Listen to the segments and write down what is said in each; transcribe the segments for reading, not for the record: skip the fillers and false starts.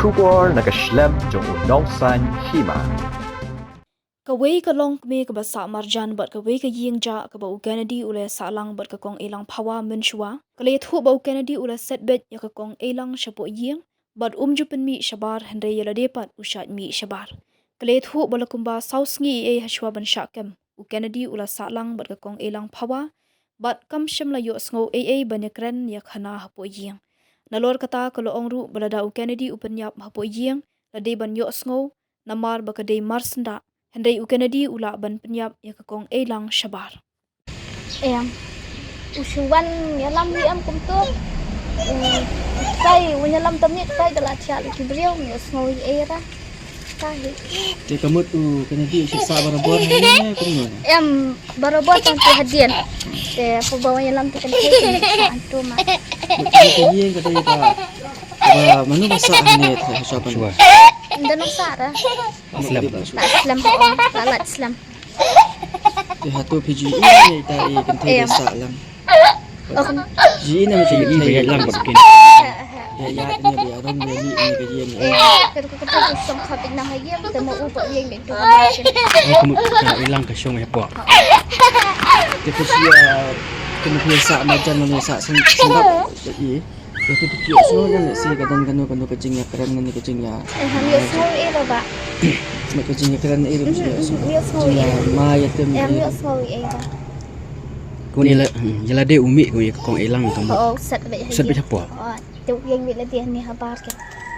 Shubor nakaslem jong unongsan Hima. Kawai ka long kami ka basa marjan bat kawai ka ying ja ka bau Kenedy ule salang bat ka kong Eilang pawa menshwa kale thu bau Kenedy ule setbet ya ka kong Eilang Shapoh ying bat jupen mi shabar hendre yala depat ushat mi shabar kale thu bala kumba Sngew hashwa ban shakem u Kenedy ule salang bat ka kong Eilang pawa bat kam shimla yo Sngew banekren ya khana Hapoh ying nalor kata kalau ongru balada u Kenedy u Pynïap Hapoh ying lade ban yo Sngew namar bakade marsenda Hendai u Kenedy ula ban Pynïap ya ka kong Eilang shabar. Usuwan nyalam ni am kumto. Tay nyalam tamni tay dala tia li kibriu ni Sngew era. Tay. Te kamut u Kenedy sa barabor ni kumno. Barabor tang ti hadian. Te pabawa nyalam ti kan antu ma. Te yen ka dai ba manu basa ni sa shapan. Ndanong sara. Islam. Islam po. Lalat Islam. Te hatu PG ni ta i kan te sa lang. Ji na macam ni ya lang bakin. Ya ni biar orang ni ke yen. Pero ko kata song kapit na hayem te mo upo yen ni to. Kamu Eilang ka syong Hapoh. Te persia kena sa macam mana sa sebab jadi itu kecil semua kan si kadang-kadang kanu kecingnya keren ni kecingnya. Hamil Sngew era ba. Mak kecingnya keren ni itu. Sngew era. Ma ya tem. Hamil Sngew era. Kun yala de umi ko kong Eilang kamu. Oo, set ba Set ba Hapoh. Oo, tu yang bila dia ni habar ke.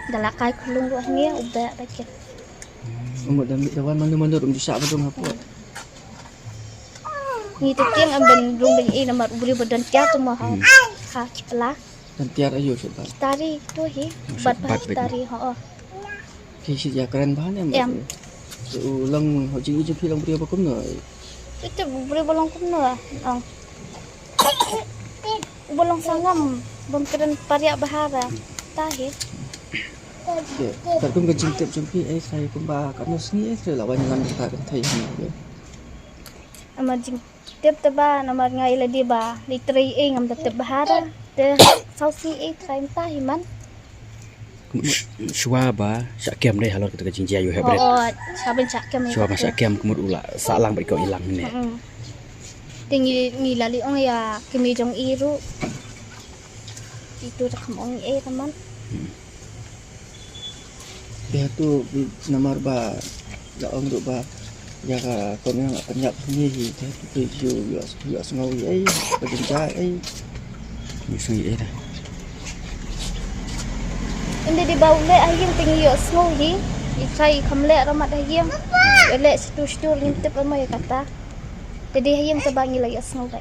Dalakai kulung ruah ni udah lagi. Umur dan kawan mana-mana rum disak betul apa. Ni tu tiang amben rum beli nomor beri badan tiap semua ha cepelah. Dan tiar ayo sebab. Tari tu hi, bat tari ha. Kisi ya keren bahan ya. Ulang hojing je film beri apa kumno. Itu beri bolong kumno ah. Bolong sangam, bom keren pariak bahara. Tahi. Tapi kecing tip jumpi saya kumba kat Sngew saya lawan dengan kita kan thai ni. Amar jing tip teba nomor ngai la di ba, li tri ngam tip bahara. Te sausi train tahi man. Shwa ba syakem deh halor kita kecing jayu hebret. Oh, saben syakem. Shwa ba syakem kumut ula salang ba ko Eilang ni. Tinggi ni lali ong ya kemi jong iru. Itu rakam ong teman. Dia tu nomor ba ya ong ba ya ka kon yang Pynïap ni dia tu yo Sngew berjenjang Ni Sngew dah. Inde di bau le ayam tinggi yo Sngew hi. Ikai kamle ramat ayam. Le situ lintip ramai kata. Jadi ayam tebangi lagi Sngew.